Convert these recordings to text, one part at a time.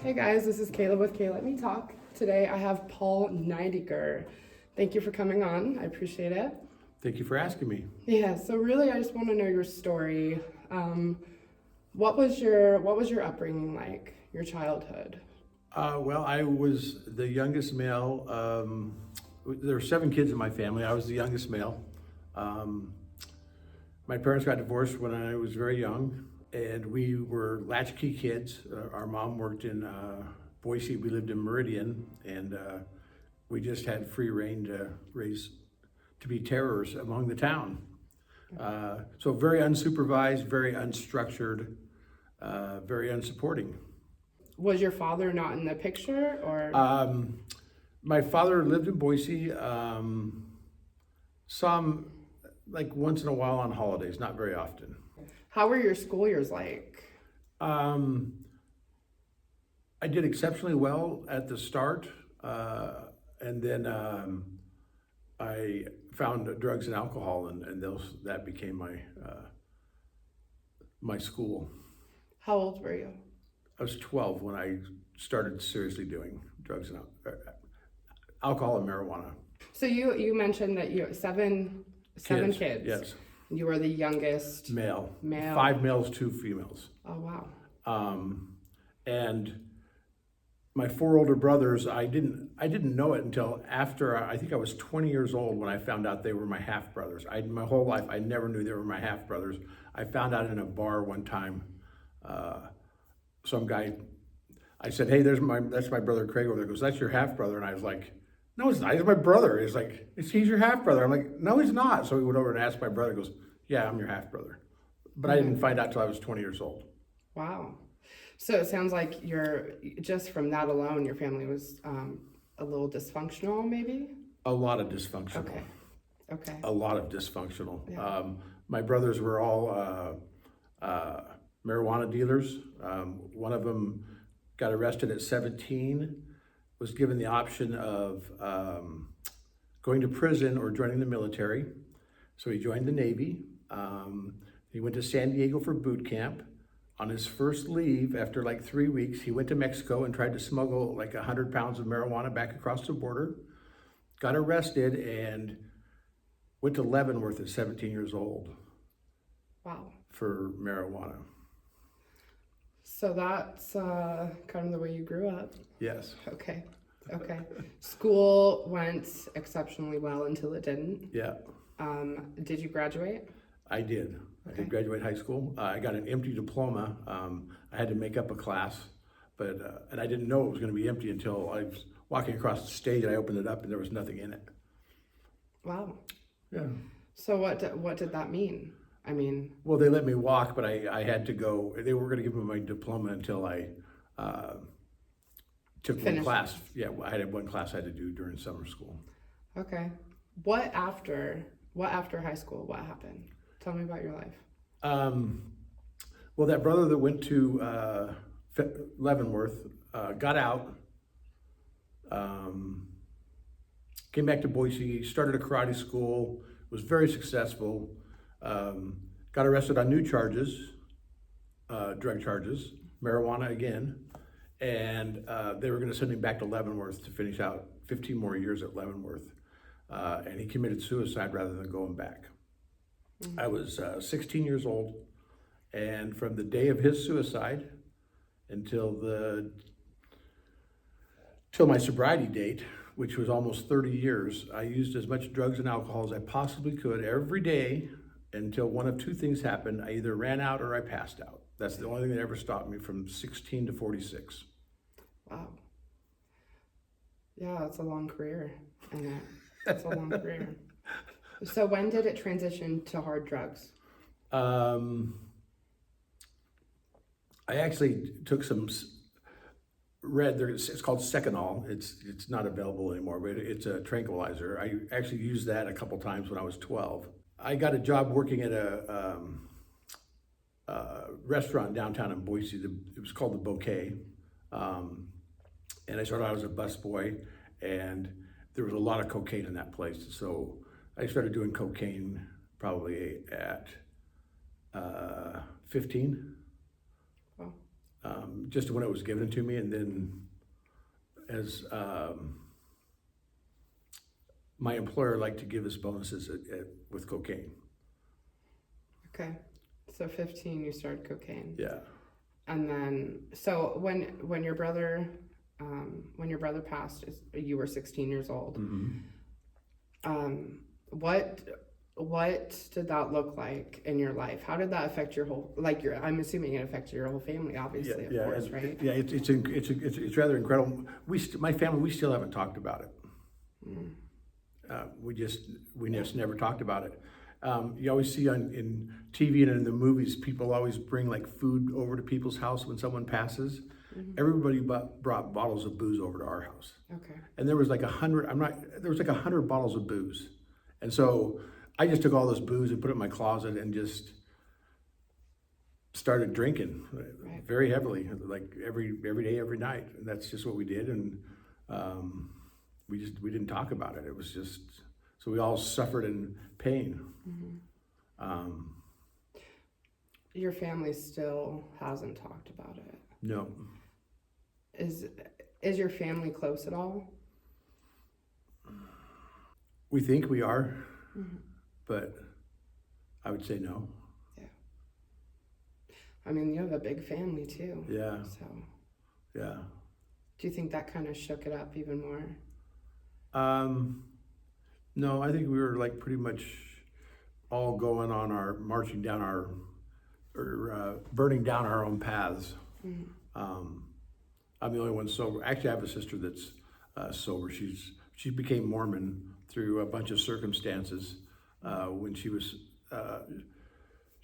Hey guys, this is Kayla with Kay Let Me Talk. Today I have Paul Nydegger. Thank you for coming on. I appreciate it. Thank you for asking me. Yeah, so really I just want to know your story. What was your upbringing like, your childhood? Well, I was the youngest male. There were 7 kids in my family. I was the youngest male. Um, my parents got divorced when I was very young, and we were latchkey kids. Our mom worked in Boise. We lived in Meridian, and we just had free reign to be terrors among the town. So very unsupervised, very unstructured, very unsupporting. Was your father not in the picture or My father lived in Boise. Some like once in a while on holidays, not very often. how were your school years like? Um, I did exceptionally well at the start, and then I found drugs and alcohol, and that became my school. How old were you? I was 12 when I started seriously doing drugs and alcohol and marijuana. So you mentioned that you seven kids. Yes. You were the youngest Male. male. 5 males, 2 females. Oh wow. And my 4 older brothers, I didn't know it until after I think I was 20 years old when I found out they were my half brothers. My whole life I never knew they were my half brothers. I found out in a bar one time. Some guy, I said, "Hey, that's my brother Craig over there." He goes, "That's your half brother," and I was like, "No, it's not. He's my brother." He's like, "He's your half brother." I'm like, "No, he's not." So he went over and asked my brother. He goes, "Yeah, I'm your half brother," but I didn't find out till I was 20 years old. Wow. So it sounds like just from that alone, your family was a little dysfunctional, maybe? A lot of dysfunctional. Okay. Okay. A lot of dysfunctional. Yeah. My brothers were all marijuana dealers. One of them got arrested at 17, was given the option of going to prison or joining the military. So he joined the Navy. He went to San Diego for boot camp. On his first leave, after like 3 weeks, he went to Mexico and tried to smuggle like 100 pounds of marijuana back across the border. Got arrested and went to Leavenworth at 17 years old. Wow. For marijuana. So that's kind of the way you grew up. Yes. Okay. Okay. School went exceptionally well until it didn't. Yeah. Did you graduate? I did. I did graduate high school. I got an empty diploma. I had to make up a class, and I didn't know it was going to be empty until I was walking across the stage and I opened it up and there was nothing in it. Wow. Yeah. So what did that mean? I mean, well, they let me walk, but I had to go. They were going to give me my diploma until I took one class. Yeah, I had one class I had to do during summer school. Okay. What after high school? What happened? Tell me about your life. Well, that brother that went to Leavenworth got out, came back to Boise, started a karate school, was very successful, got arrested on new charges, drug charges, marijuana again, and they were going to send him back to Leavenworth to finish out 15 more years at Leavenworth, and he committed suicide rather than going back. I was 16 years old, and from the day of his suicide until my sobriety date, which was almost 30 years, I used as much drugs and alcohol as I possibly could every day until one of 2 things happened. I either ran out or I passed out. That's the only thing that ever stopped me from 16 to 46. Wow. Yeah, that's a long career. And that's a long career. So when did it transition to hard drugs? I actually took some it's called Seconal. It's not available anymore, but it's a tranquilizer. I actually used that a couple times when I was 12. I got a job working at a restaurant downtown in Boise. It was called the Bouquet. And I started out as a busboy, and there was a lot of cocaine in that place. So I started doing cocaine probably at 15. Wow. just when it was given to me, and then as my employer liked to give us bonuses with cocaine. Okay. So 15, you started cocaine. Yeah. And then, so when your brother passed, you were 16 years old. What did that look like in your life? How did that affect your whole, I'm assuming it affected your whole family, obviously, of course, right? Yeah, it's rather incredible. My family, we still haven't talked about it. We just never talked about it. You always see in TV and in the movies, people always bring like food over to people's house when someone passes. Everybody brought bottles of booze over to our house. Okay. And there was like 100, there was like 100 bottles of booze. And so I just took all this booze and put it in my closet and just started drinking very heavily, like every day, every night. And that's just what we did. And we didn't talk about it. It was just, so we all suffered in pain. Your family still hasn't talked about it? No. Is your family close at all? We think we are, but I would say no. Yeah. I mean, you have a big family too. Yeah. So. Yeah. Do you think that kind of shook it up even more? No, I think we were like pretty much all going on marching down burning down our own paths. I'm the only one sober. Actually, I have a sister that's sober. She became Mormon through a bunch of circumstances when she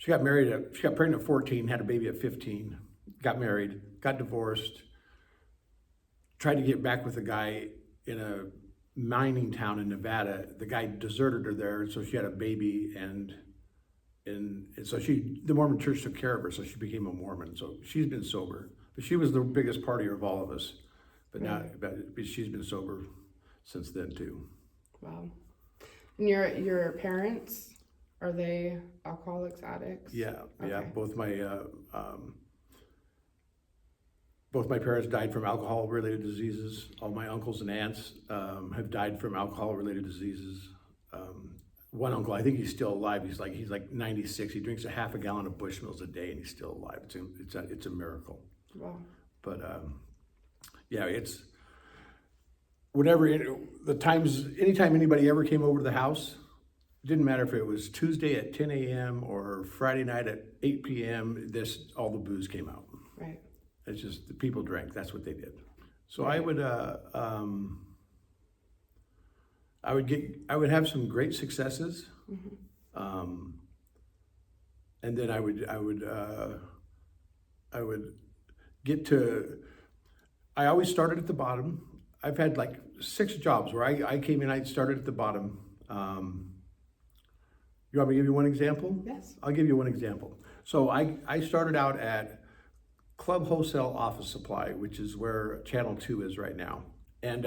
got married. She got pregnant at 14, had a baby at 15, got married, got divorced, tried to get back with a guy in a mining town in Nevada. The guy deserted her there, so she had a baby, and so the Mormon church took care of her, so she became a Mormon. So she's been sober, but she was the biggest partier of all of us. But now she's been sober since then too. Wow. And your parents, are they alcoholics, addicts? Yeah, okay. Yeah. Both my parents died from alcohol-related diseases. All my uncles and aunts have died from alcohol-related diseases. One uncle, I think he's still alive. He's like 96. He drinks a half a gallon of Bushmills a day, and he's still alive. It's a miracle. Wow. But yeah, it's anytime anybody ever came over to the house, it didn't matter if it was Tuesday at 10 a.m. or Friday night at 8 p.m. All the booze came out. Right. It's just the people drank. That's what they did. So I would have some great successes, and then I would get to. I always started at the bottom. I've had like 6 jobs where I came in. I started at the bottom. You want me to give you one example? Yes. I'll give you one example. So I started out at Club Wholesale Office Supply, which is where Channel 2 is right now. And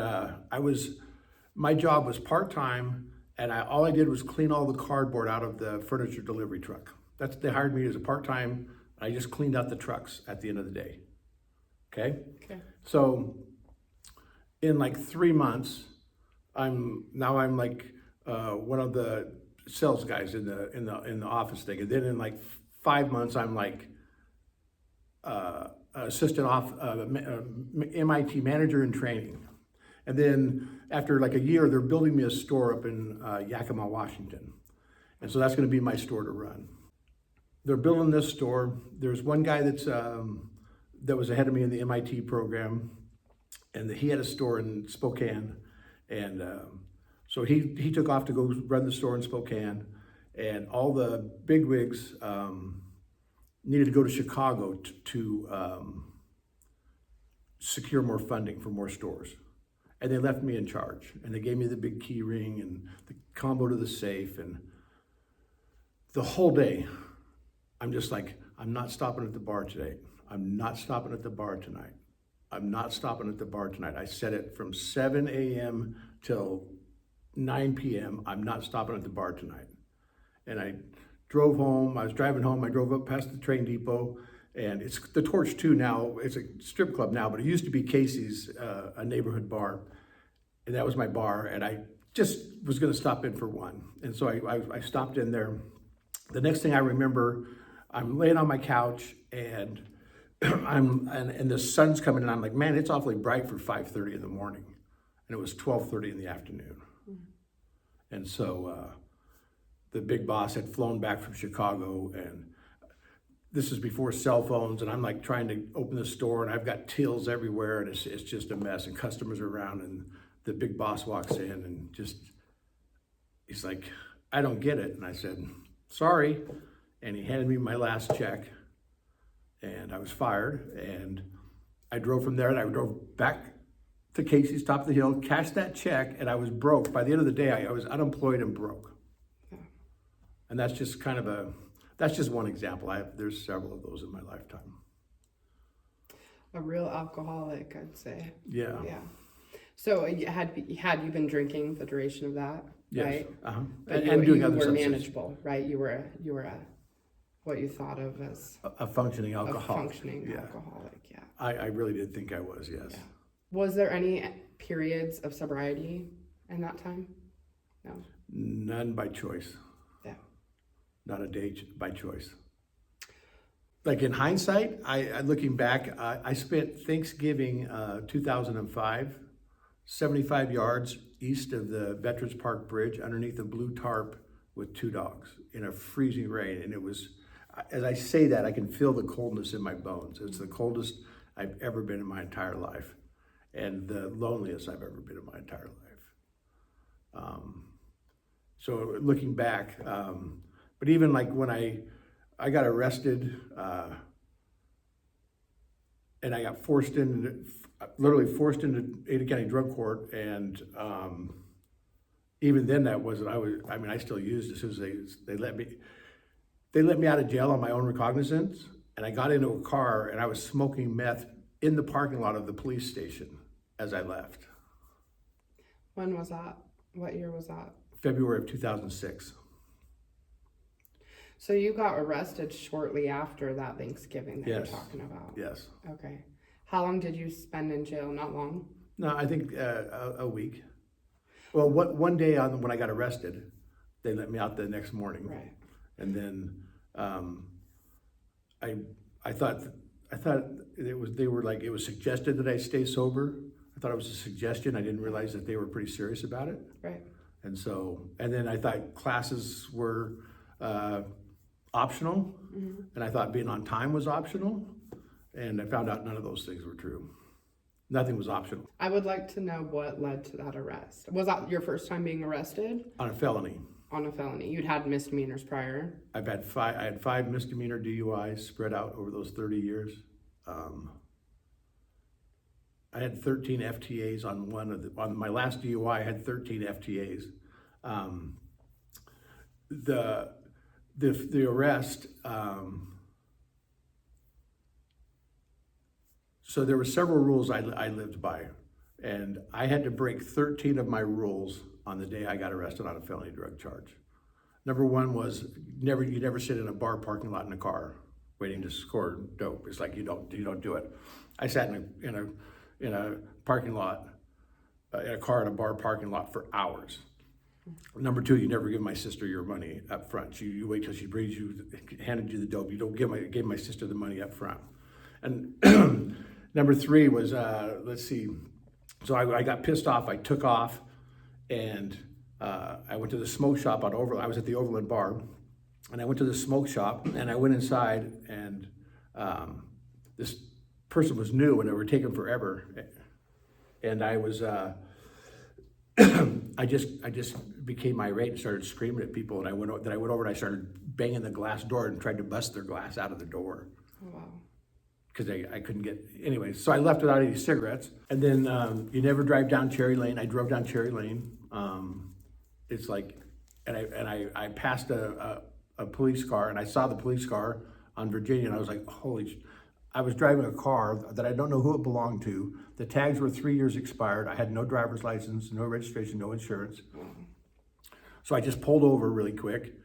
my job was part-time, and all I did was clean all the cardboard out of the furniture delivery truck. They hired me as a part-time. I just cleaned out the trucks at the end of the day. Okay? So in like 3 months, I'm like one of the sales guys in the office thing. And then in like 5 months, I'm like assistant MIT manager in training. And then after like a year, they're building me a store up in Yakima, Washington. And so that's going to be my store to run. They're building this store. There's one guy that was ahead of me in the MIT program, and he had a store in Spokane. And so he took off to go run the store in Spokane, and all the bigwigs needed to go to Chicago to secure more funding for more stores. And they left me in charge, and they gave me the big key ring and the combo to the safe, and the whole day, I'm just like, I'm not stopping at the bar today. I'm not stopping at the bar tonight. I'm not stopping at the bar tonight. I set it from 7 a.m. till 9 p.m. I'm not stopping at the bar tonight. And I drove home. I was driving home. I drove up past the train depot, And it's the Torch 2 now. It's a strip club now, but it used to be Casey's, a neighborhood bar. And that was my bar, and I just was gonna stop in for one. And so I stopped in there. The next thing I remember, I'm laying on my couch, and and the sun's coming in. I'm like, man, it's awfully bright for 5:30 in the morning. And it was 12:30 in the afternoon. And so the big boss had flown back from Chicago, and this is before cell phones, and I'm like trying to open the store, and I've got tills everywhere, and it's just a mess, and customers are around, and the big boss walks in, and he's like, I don't get it. And I said, sorry. And he handed me my last check, and I was fired, and I drove from there, and I drove back to Casey's, top of the hill, cashed that check, and I was broke. By the end of the day, I was unemployed and broke. And that's just that's just one example. There's several of those in my lifetime. A real alcoholic, I'd say. Yeah. Yeah. So had you been drinking the duration of that, yes. right? Uh-huh. But and doing you other were substances. manageable, right? You were a what you thought of as A functioning alcoholic. a functioning alcoholic, yeah. I really did think I was, yes. Yeah. Was there any periods of sobriety in that time? No. None by choice. Yeah. Not a day by choice. Like in hindsight, I looking back, I spent Thanksgiving 2005, 75 yards east of the Veterans Park Bridge underneath a blue tarp with 2 dogs in a freezing rain. And it was, as I say that, I can feel the coldness in my bones. It's the coldest I've ever been in my entire life, and the loneliest I've ever been in my entire life. So looking back, but even like when I got arrested, and I got literally forced into Ada County Drug Court, and even then that wasn't, I still used as soon as they let me out of jail on my own recognizance, and I got into a car and I was smoking meth in the parking lot of the police station as I left. When was that? What year was that? February of 2006. So you got arrested shortly after that Thanksgiving that Yes. you're talking about? Yes. Okay. How long did you spend in jail? Not long? No, I think a week. Well, one day when I got arrested, they let me out the next morning. Right. And then I thought it was suggested that I stay sober. I thought it was a suggestion. I didn't realize that they were pretty serious about it. Right. And then I thought classes were optional, and I thought being on time was optional, and I found out none of those things were true. Nothing was optional. I would like to know what led to that arrest. Was that your first time being arrested? On a felony. On a felony. You'd had misdemeanors prior? I had 5 misdemeanor DUIs spread out over those 30 years. I had 13 FTAs on my last DUI. I had 13 FTAs. The arrest. So there were several rules I lived by, and I had to break 13 of my rules on the day I got arrested on a felony drug charge. Number 1 was you never sit in a bar parking lot in a car waiting to score dope. It's like you don't do it. I sat in a parking lot, in a car in a bar parking lot for hours. Number 2, you never give my sister your money up front. You wait till she brings you, handed you the dope. You don't give my sister the money up front. And number 3 was, let's see. So I got pissed off. I took off, and I went to the smoke shop on Overland. I was at the Overland bar, and I went to the smoke shop, and I went inside, and this person was new, and they were taking forever. And I was, I just became irate and started screaming at people. And I went over and I started banging the glass door and tried to bust their glass out of the door. Oh, wow. Because I couldn't get, anyway, so I left without any cigarettes. And then you never drive down Cherry Lane. I drove down Cherry Lane. It's like, and I passed a police car, and I saw the police car on Virginia, and I was like, I was driving a car that I don't know who it belonged to. The tags were 3 years expired. I had no driver's license, no registration, no insurance. So I just pulled over really quick,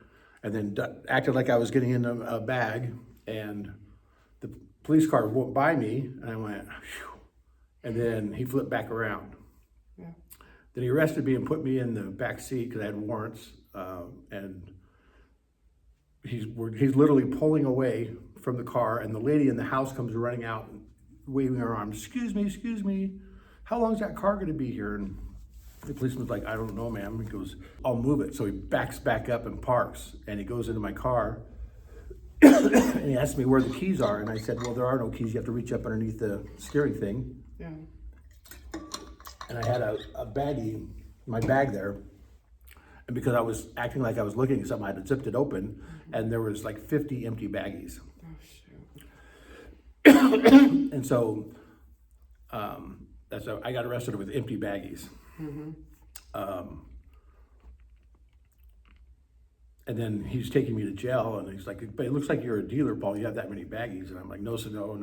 and then acted like I was getting in a bag, and the police car went by me, and I went, phew, and then he flipped back around. Yeah. Then he arrested me and put me in the back seat because I had warrants, and he's literally pulling away from the car, and the lady in the house comes running out and waving her arms, excuse me, how long is that car gonna be here? And the policeman's like, I don't know, ma'am. He goes, I'll move it. So he backs back up and parks, and he goes into my car, and he asked me where the keys are, and I said, well, there are no keys. You have to reach up underneath the steering thing. Yeah. And I had a baggie, my bag there, and because I was acting like I was looking at something, I had zipped it open, and there was like 50 empty baggies. Oh, shoot. And so I got arrested with empty baggies. Mm-hmm. And then he's taking me to jail, and he's like, but it looks like you're a dealer, Paul. You have that many baggies. And I'm like, no,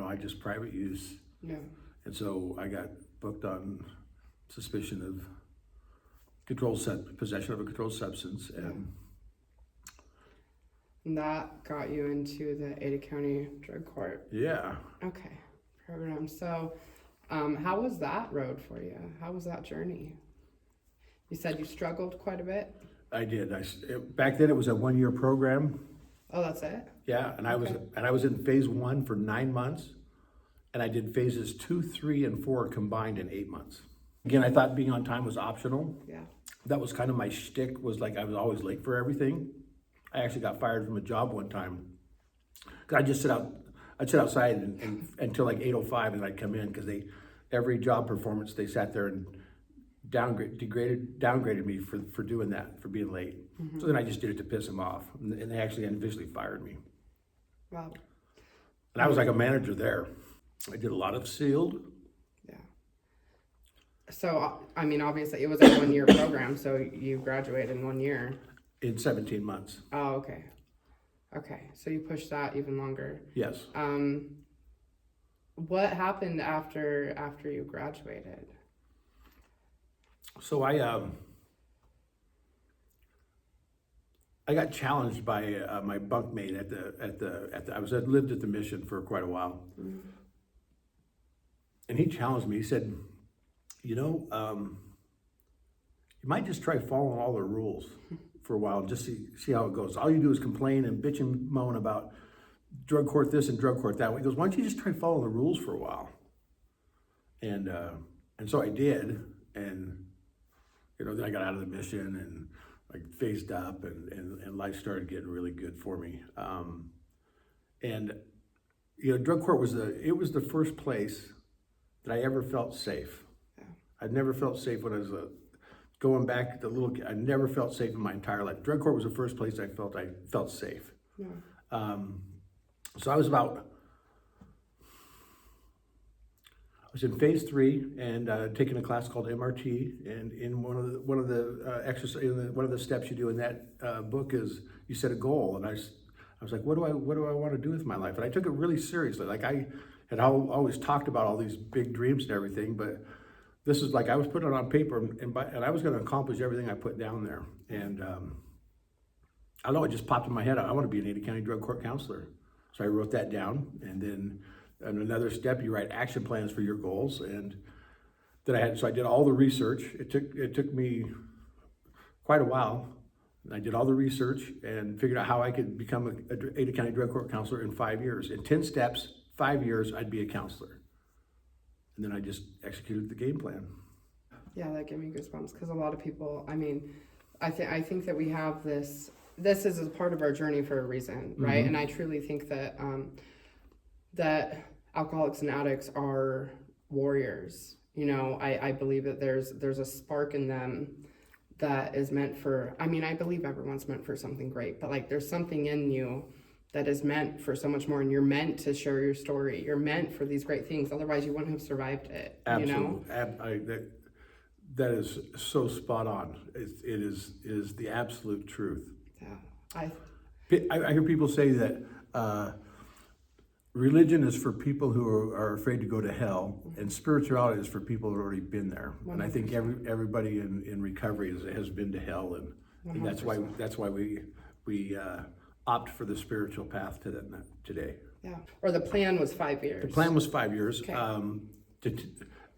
I just private use. Yeah. And so I got booked on suspicion of possession of a controlled substance. And that got you into the Ada County Drug Court. Yeah. Okay. Program. So how was that road for you? How was that journey? You said you struggled quite a bit? I did. Back then it was a 1-year program. Oh, that's it? Yeah, and I was in phase 1 for 9 months, and I did phases 2, 3, and 4 combined in 8 months. Again, I thought being on time was optional. Yeah. That was kind of my shtick, was like I was always late for everything. I actually got fired from a job one time. I'd sit outside until like 8:05, and I'd come in because every job performance they sat there and downgraded me for doing that, for being late. Mm-hmm. So then I just did it to piss them off, and they actually eventually fired me. Wow. And I was like a manager there. I did a lot of sealed. Yeah. So, I mean, obviously it was a 1-year program, so you graduated in 1 year. In 17 months. Oh, okay. Okay, so you pushed that even longer. Yes. What happened after you graduated? So I got challenged by my bunkmate I lived at the Mission for quite a while. Mm-hmm. And he challenged me. He said, you might just try following all the rules for a while and just see how it goes. All you do is complain and bitch and moan about drug court this and drug court that. He goes, why don't you just try following the rules for a while? And so I did, and then I got out of the Mission and like phased up, and life started getting really good for me. Drug court was the first place that I ever felt safe. Yeah. I'd never felt safe when I was going back to I never felt safe in my entire life. Drug court was the first place I felt safe. Yeah. So I was in phase 3 and taking a class called MRT, and in one of the steps you do in that book is you set a goal, and I was like, what do I want to do with my life? And I took it really seriously. Like I had always talked about all these big dreams and everything, but this is like I was putting it on paper, and I was going to accomplish everything I put down there. And I don't know, it just popped in my head. I want to be an Ada County Drug Court counselor. So I wrote that down, and then in another step, you write action plans for your goals. And then I did all the research. It took me quite a while. I did all the research and figured out how I could become an Ada County Drug Court counselor in 5 years. In 10 steps, 5 years, I'd be a counselor. And then I just executed the game plan. Yeah, that gave me goosebumps, because a lot of people, I mean, I think that we have this is a part of our journey for a reason, right? Mm-hmm. And I truly think that that alcoholics and addicts are warriors. I believe that there's a spark in them that is meant for, I mean, I believe everyone's meant for something great, but like there's something in you that is meant for so much more, and you're meant to share your story. You're meant for these great things. Otherwise you wouldn't have survived it. Absolutely. That is so spot on. It is the absolute truth. Yeah. I hear people say that religion is for people who are afraid to go to hell, and spirituality is for people who have already been there. 100%. And I think everybody in recovery has been to hell, and that's why we opt for the spiritual path to that today. Yeah. Or the plan was 5 years. The plan was 5 years. Okay.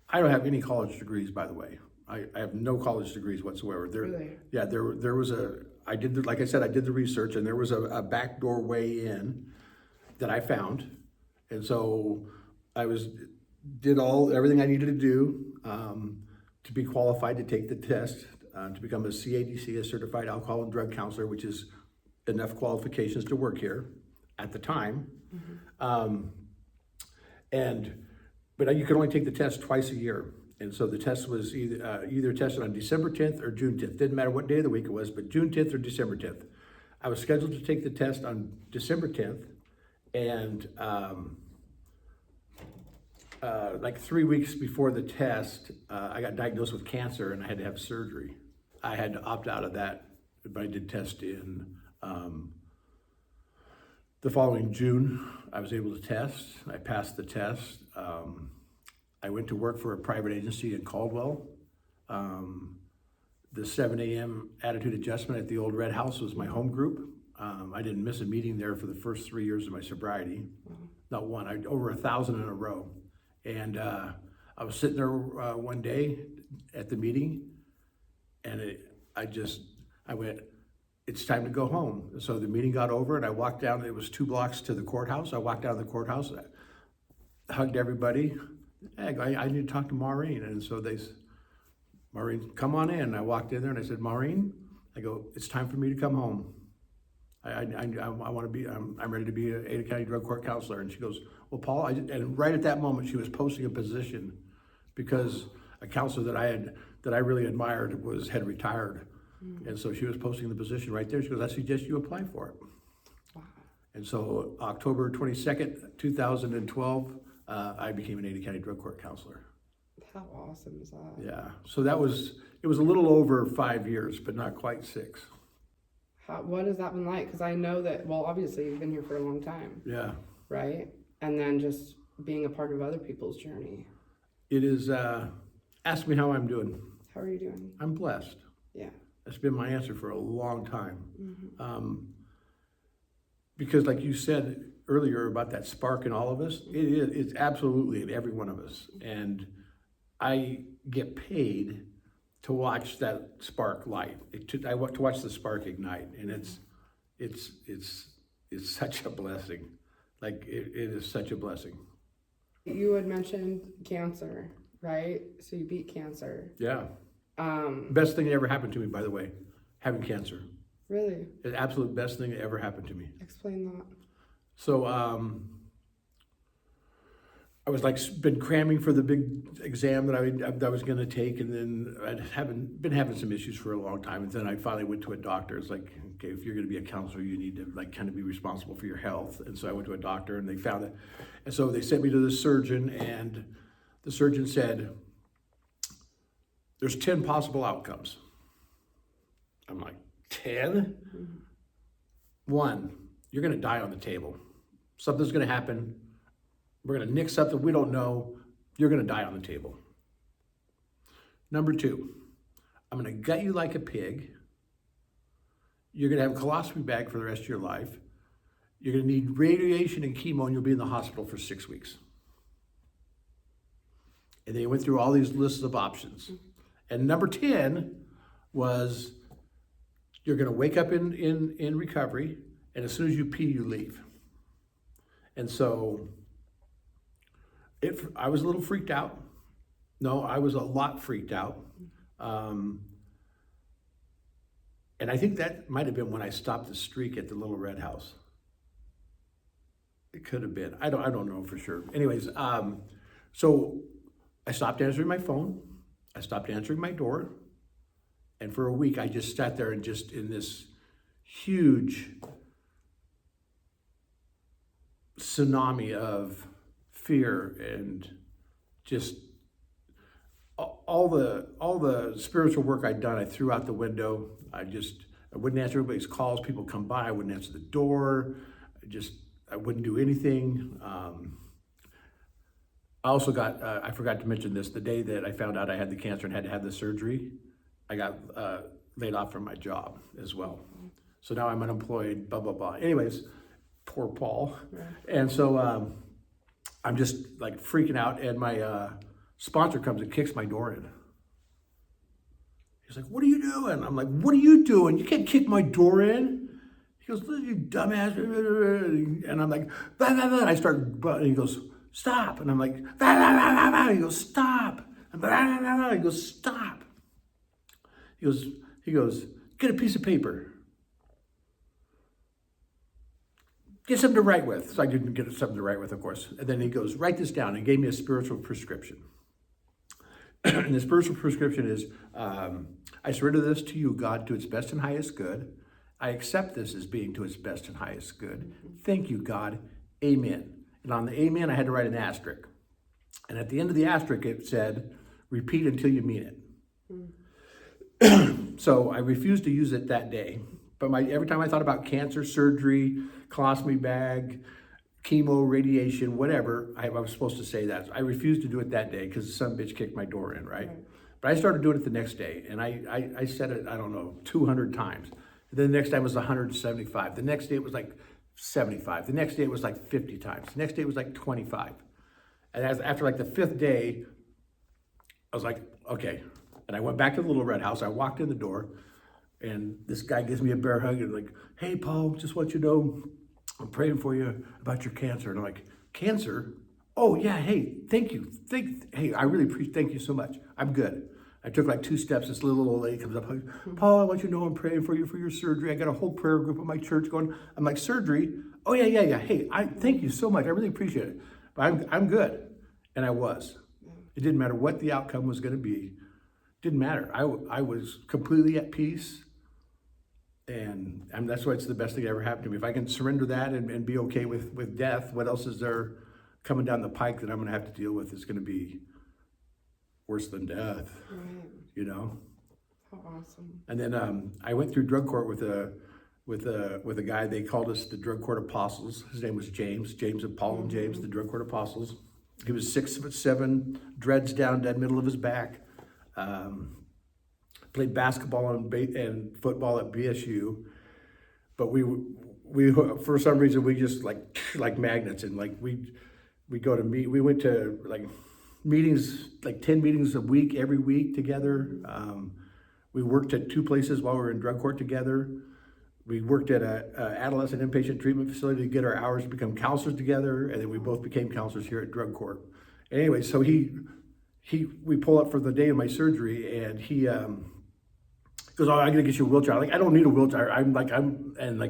I don't have any college degrees, by the way. I have no college degrees whatsoever. Really? Yeah, there was like I said, I did the research, and there was a backdoor way in that I found. And so did everything I needed to do to be qualified to take the test, to become a CADC, a Certified Alcohol and Drug Counselor, which is enough qualifications to work here at the time. But you can only take the test twice a year. And so the test was either tested on December 10th or June 10th. Didn't matter what day of the week it was, but June 10th or December 10th. I was scheduled to take the test on December 10th, and like 3 weeks before the test, I got diagnosed with cancer and I had to have surgery. I had to opt out of that, but I did test in the following June. I was able to test. I passed the test. I went to work for a private agency in Caldwell. The 7 a.m. attitude adjustment at the old Red House was my home group. I didn't miss a meeting there for the first 3 years of my sobriety. Not one, over 1,000 in a row. And I was sitting there one day at the meeting, and I went, it's time to go home. So the meeting got over, and I walked down. It was 2 blocks to the courthouse. I walked down to the courthouse, I hugged everybody. I need to talk to Maureen. And so Maureen, come on in. I walked in there and I said, Maureen, I go, it's time for me to come home. I want to be, I'm ready to be an Ada County Drug Court Counselor. And she goes, well, Paul, and right at that moment, she was posting a position because a counselor that I really admired had retired. And so she was posting the position right there. She goes, I suggest you apply for it. Wow. And so October 22nd, 2012, I became an Ada County Drug Court Counselor. How awesome is that? Yeah, so it was a little over 5 years, but not quite 6. What has that been like? Because I know that, well, obviously you've been here for a long time. Yeah. Right? And then just being a part of other people's journey. It is, ask me how I'm doing. How are you doing? I'm blessed. Yeah. That's been my answer for a long time. Because like you said earlier about that spark in all of us, it's absolutely in every one of us. And I get paid to watch that spark light. I want to watch the spark ignite, and it's such a blessing. Like it is such a blessing. You had mentioned cancer, right? So you beat cancer. Yeah. Best thing that ever happened to me, by the way, having cancer. Really? The absolute best thing that ever happened to me. Explain that. So I was been cramming for the big exam that I was going to take, and then I'd been having some issues for a long time, and then I finally went to a doctor. It's like, okay, if you're going to be a counselor, you need to kind of be responsible for your health. And so I went to a doctor, and they found it. And so they sent me to the surgeon, and the surgeon said, there's 10 possible outcomes. I'm like, 10? 1, you're going to die on the table. Something's going to happen. We're going to nick something we don't know. You're going to die on the table. Number 2, I'm going to gut you like a pig. You're going to have a colostomy bag for the rest of your life. You're going to need radiation and chemo, and you'll be in the hospital for 6 weeks. And they went through all these lists of options. And number 10 was, you're going to wake up in recovery, and as soon as you pee, you leave. And so I was a little freaked out. No, I was a lot freaked out. And I think that might have been when I stopped the streak at the Little Red House. It could have been. I don't know for sure. Anyways, so I stopped answering my phone. I stopped answering my door. And for a week, I just sat there and just in this huge tsunami of fear and just all the spiritual work I'd done, I threw out the window. I wouldn't answer everybody's calls. People come by, I wouldn't answer the door. I wouldn't do anything. I also got, I forgot to mention this, the day that I found out I had the cancer and had to have the surgery, I got laid off from my job as well. So now I'm unemployed, blah, blah, blah. Anyways, Poor Paul. Right. And so I'm just like freaking out, and my sponsor comes and kicks my door in. He's like, "What are you doing?" I'm like, "What are you doing? You can't kick my door in." He goes, "You dumbass." And I'm like, "Blah, blah, blah." And I start, and he goes, "Stop." And I'm like, "Blah, blah, blah, blah, blah." He goes, "Stop." And blah, blah, blah, blah. He goes, "Stop." He goes, "Get a piece of paper. Get something to write with." So I didn't get something to write with, of course. And then he goes, "Write this down," and gave me a spiritual prescription. And the spiritual prescription is, I surrender this to you, God, to its best and highest good. I accept this as being to its best and highest good. Thank you, God. Amen. And on the amen, I had to write an asterisk. And at the end of the asterisk, it said, "Repeat until you mean it." So I refused to use it that day. But every time I thought about cancer, surgery, colostomy bag, chemo, radiation, whatever, I was supposed to say that. I refused to do it that day because some bitch kicked my door in, right? But I started doing it the next day, and I said it, I don't know, 200 times. Then the next time was 175. The next day it was like 75. The next day it was like 50 times. The next day it was like 25. And after like the 5th day, I was like, okay. And I went back to the little red house. I walked in the door, and this guy gives me a bear hug and like, "Hey, Paul, just want you to know, I'm praying for you about your cancer." And I'm like, "Cancer? Oh yeah, hey, thank you. Hey, I really appreciate, thank you so much. I'm good." I took like 2 steps. This little old lady comes up, "Paul, I want you to know I'm praying for you for your surgery. I got a whole prayer group at my church going." I'm like, "Surgery? Oh yeah. Hey, thank you so much. I really appreciate it. But I'm good." And I was. It didn't matter what the outcome was going to be. It didn't matter. I was completely at peace. And that's why it's the best thing that ever happened to me. If I can surrender that and be okay with death, what else is there coming down the pike that I'm going to have to deal with? It's going to be worse than death, Right. you know? How awesome. And then I went through drug court with a guy. They called us the drug court apostles. His name was James and Paul and James, the drug court apostles. He was 6'7", dreads down dead middle of his back. Played basketball and football at BSU, but we for some reason we just like magnets, and like we go to meet. We went to like meetings, like 10 meetings a week, every week together. We worked at 2 places while we were in drug court together. We worked at a adolescent inpatient treatment facility to get our hours to become counselors together, and then we both became counselors here at drug court. Anyway, so we pull up for the day of my surgery, and he goes, "Oh, I'm gonna get you a wheelchair." I'm like, "I don't need a wheelchair."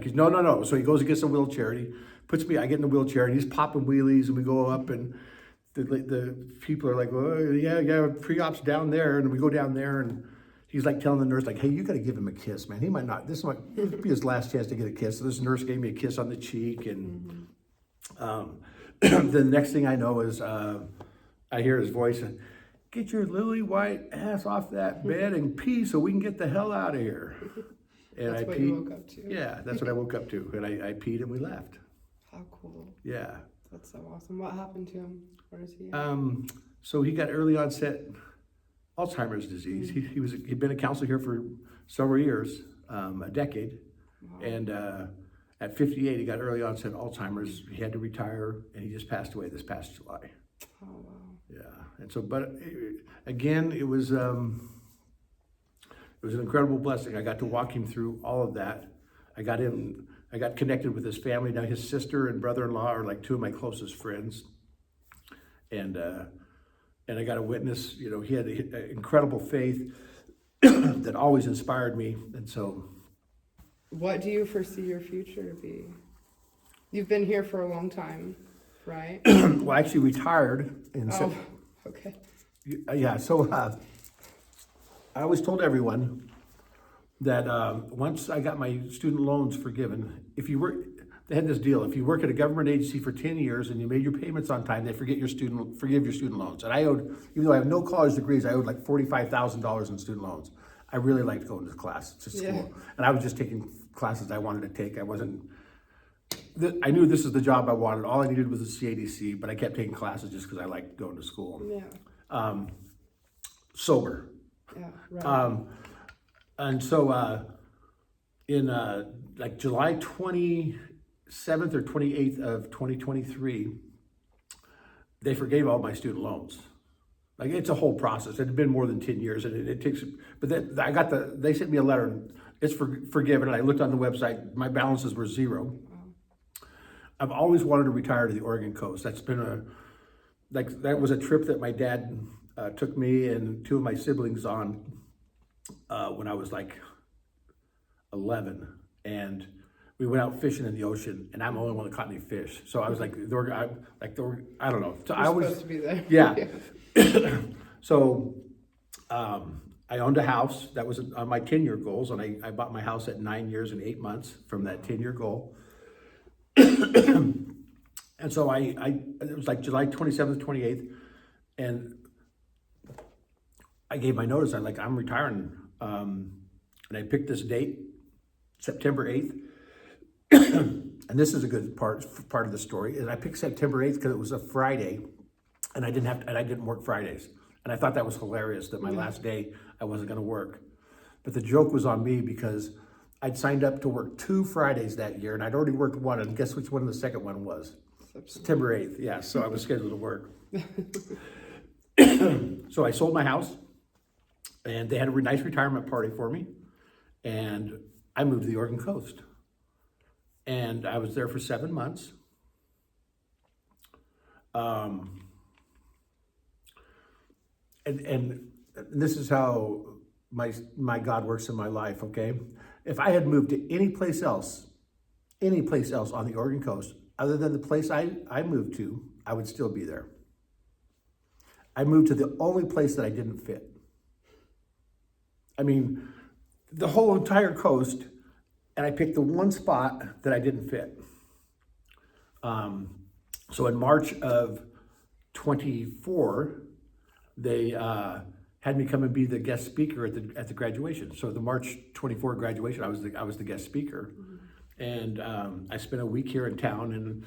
He's no. So he goes and gets a wheelchair, and he puts me. I get in the wheelchair, and he's popping wheelies, and we go up, and the people are like, "Oh yeah, pre-op's down there," and we go down there, and he's like telling the nurse, like, "Hey, you got to give him a kiss, man. He might not. This might be his last chance to get a kiss." So this nurse gave me a kiss on the cheek, and the next thing I know is I hear his voice. "Get your lily white ass off that bed and pee so we can get the hell out of here." And That's I what peed. you woke up to. Yeah, that's what I woke up to. And I peed and we left. How cool. Yeah. That's so awesome. What happened to him? Where is he? So he got early onset Alzheimer's disease. He'd been a counselor here for several years, a decade. Wow. And at 58, he got early onset Alzheimer's. He had to retire, and he just passed away this past July. Oh, wow. Yeah, and so, but again, it was an incredible blessing. I got to walk him through all of that. I got connected with his family. Now his sister and brother-in-law are like 2 of my closest friends. And I got to witness, he had an incredible faith that always inspired me. And so. What do you foresee your future to be? You've been here for a long time, right? Well, I actually retired in Okay. Yeah, so I always told everyone that once I got my student loans forgiven, they had this deal: if you work at a government agency for 10 years and you made your payments on time, they forgive your student loans. And I owed, even though I have no college degrees, I owed like $45,000 in student loans. I really liked going to class, to school, Yeah. and I was just taking classes I wanted to take. I knew this is the job I wanted. All I needed was a CADC, but I kept taking classes just because I liked going to school. Yeah. Sober. Yeah. Right. And so in like July 7th or 28th of 2023, they forgave all my student loans. Like, it's a whole process. It had been more than 10 years, and it takes, but then they sent me a letter, and it's forgiven, and I looked on the website, my balances were zero. I've always wanted to retire to the Oregon coast. That's been that was a trip that my dad took me and two of my siblings on when I was like 11, and we went out fishing in the ocean, and I'm the only one that caught any fish. So I was like, I don't know. So I was supposed to be there. Yeah. So I owned a house that was on my 10-year goals, and I bought my house at 9 years and 8 months from that 10-year goal. And so it was like July 27th, 28th, and I gave my notice. I'm retiring, and I picked this date, September 8th. And this is a good part of the story. And I picked September 8th because it was a Friday, and I didn't work Fridays. And I thought that was hilarious that my last day I wasn't going to work. But the joke was on me because I'd signed up to work 2 Fridays that year, and I'd already worked one. And guess which one the second one was? September 8th. Yeah, so I was scheduled to work. So I sold my house, and they had a nice retirement party for me, and I moved to the Oregon coast. And I was there for 7 months. And this is how my God works in my life, okay? If I had moved to any place else on the Oregon coast, other than the place I moved to, I would still be there. I moved to the only place that I didn't fit. I mean, the whole entire coast, and I picked the one spot that I didn't fit. So in March of 24, they had me come and be the guest speaker at the graduation. So the March 24 graduation, I was the guest speaker. And I spent a week here in town, and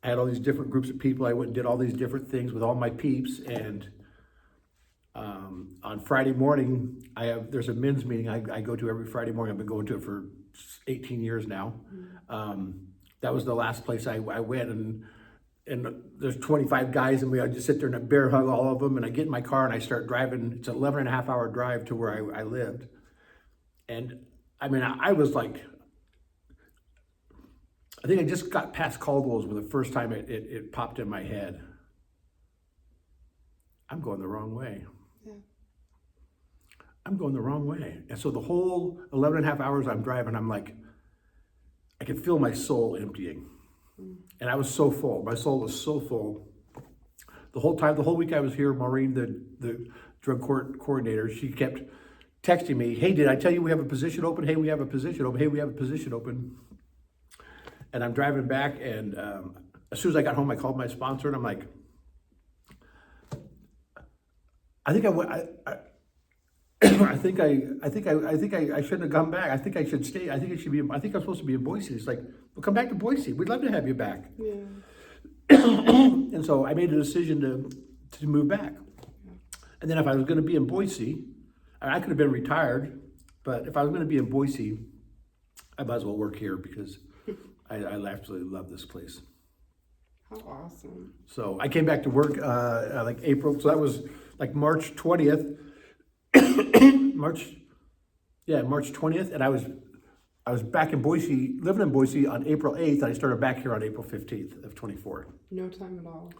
I had all these different groups of people. I went and did all these different things with all my peeps. And on Friday morning, there's a men's meeting I go to every Friday morning. I've been going to it for 18 years now. That was the last place I went, and there's 25 guys, and I just sit there and I bear hug all of them, and I get in my car and I start driving. It's an 11.5-hour drive to where I lived. And I mean, I was like, I think I just got past Caldwell's when the first time it popped in my head. I'm going the wrong way. Yeah. I'm going the wrong way. And so the whole 11.5 hours I'm driving, I'm like, I could feel my soul emptying. And I was so full. My soul was so full. The whole week I was here, Maureen, the drug court coordinator, she kept texting me, hey, did I tell you we have a position open? Hey, we have a position open. Hey, we have a position open. And I'm driving back, and as soon as I got home, I called my sponsor, and I'm like, I think I shouldn't have come back. I think I should stay. I think I'm supposed to be in Boise. It's like, well, come back to Boise. We'd love to have you back. Yeah. And so I made a decision to move back. And then if I was going to be in Boise, I could have been retired, but if I was going to be in Boise, I might as well work here because I absolutely love this place. How awesome. So I came back to work like April. So that was like March 20th. March 20th, and I was back in Boise, living in Boise on April 8th, and I started back here on April 15th of 24. No time at all.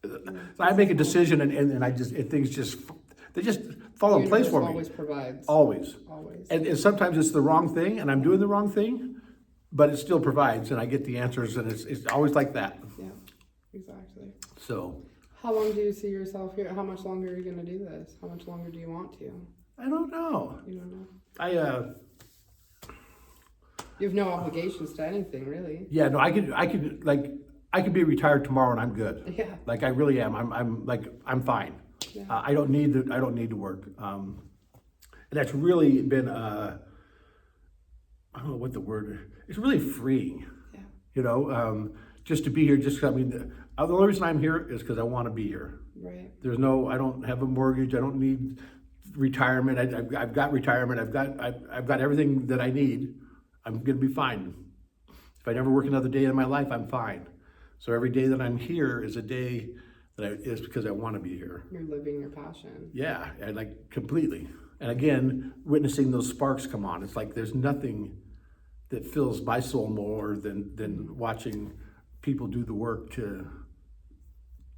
So I make a decision, and things just fall in place for me. Always provides. Always. And sometimes it's the wrong thing, and I'm doing the wrong thing, but it still provides, and I get the answers, and it's always like that. Yeah, exactly. So. How long do you see yourself here? How much longer are you going to do this? How much longer do you want to? I don't know. You don't know? You have no obligations to anything, really. Yeah, no, I could be retired tomorrow and I'm good. Yeah. Like I really am. I'm fine. Yeah. I don't need to work. And that's really been I don't know what the word. It's really freeing. Yeah. You know, just to be here. The only reason I'm here is because I want to be here. Right. I don't have a mortgage. I don't need retirement. I've got retirement. I've got everything that I need. I'm going to be fine. If I never work another day in my life, I'm fine. So every day that I'm here is a day that is because I want to be here. You're living your passion. Yeah, I like completely. And again, witnessing those sparks come on, it's like there's nothing that fills my soul more than watching people do the work to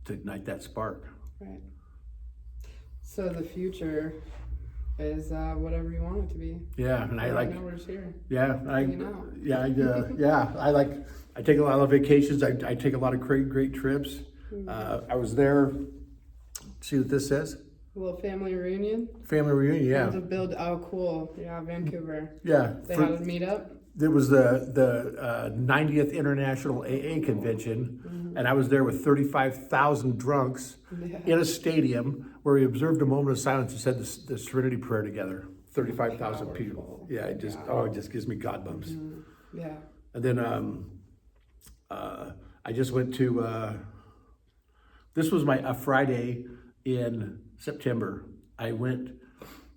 ignite that spark. Right. So the future is whatever you want it to be. Yeah, and I right like. now we're just here. Yeah, Hanging out. I take a lot of vacations. I take a lot of great trips. I was there. See what this says? A little family reunion. Family reunion. Yeah. To build. Oh, cool. Yeah, Vancouver. Yeah. They had a meetup. There was the 90th International AA Convention, and I was there with 35,000 drunks in a stadium where we observed a moment of silence and said the Serenity Prayer together. 35,000 people. Yeah, it just gives me God bumps. Yeah. And then I just went to. This was a Friday in September. I went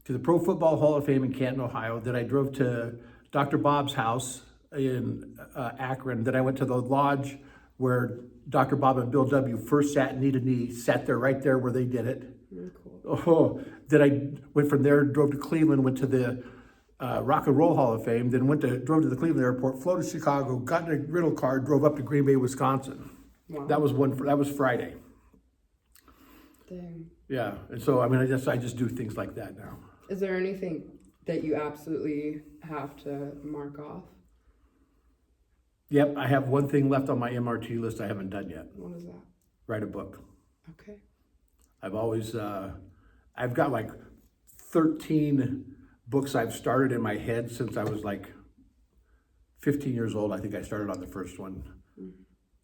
to the Pro Football Hall of Fame in Canton, Ohio. Then I drove to Dr. Bob's house in Akron. Then I went to the lodge where Dr. Bob and Bill W. first sat knee to knee, sat there right there where they did it. Really cool. Oh, then I went from there, drove to Cleveland, went to the Rock and Roll Hall of Fame, then drove to the Cleveland airport, flew to Chicago, got in a rental car, drove up to Green Bay, Wisconsin. Wow. That was Friday. Dang. Yeah, and so I just do things like that now. Is there anything that you absolutely have to mark off? Yep, I have one thing left on my MRT list I haven't done yet. What is that? Write a book. Okay. I've got like 13 books I've started in my head since I was like 15 years old. I think I started on the first one.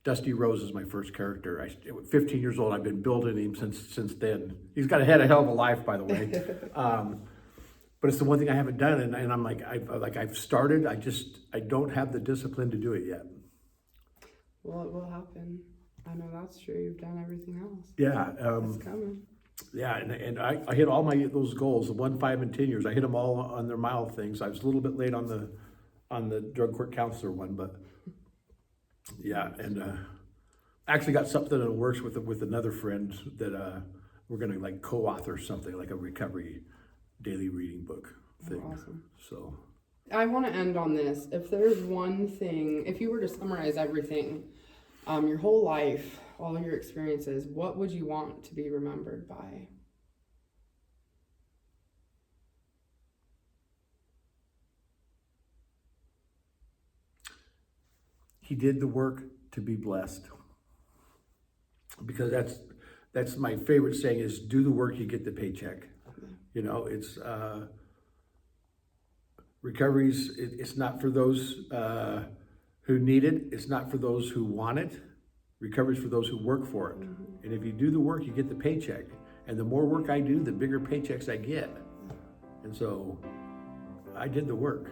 Dusty Rose is my first character. 15 years old. I've been building him since then. He's had a hell of a life, by the way. But it's the one thing I haven't done, and I'm I've started. I don't have the discipline to do it yet. Well, it will happen. I know that's true. You've done everything else. Yeah. It's coming. Yeah, and I hit all those goals, the 1, 5, and 10 years. I hit them all on their mile things. I was a little bit late on the drug court counselor one, but yeah, and actually got something in the works with another friend that we're gonna like co-author something like a recovery daily reading book thing. Oh, awesome. So I want to end on this. If there's one thing, if you were to summarize everything, your whole life, all of your experiences, what would you want to be remembered by? he did the work to be blessed, because that's my favorite saying is do the work, you get the paycheck. You know, it's recoveries. It's not for those who need it. It's not for those who want it. Recovery is for those who work for it. Mm-hmm. And if you do the work, you get the paycheck. And the more work I do, the bigger paychecks I get. And so I did the work.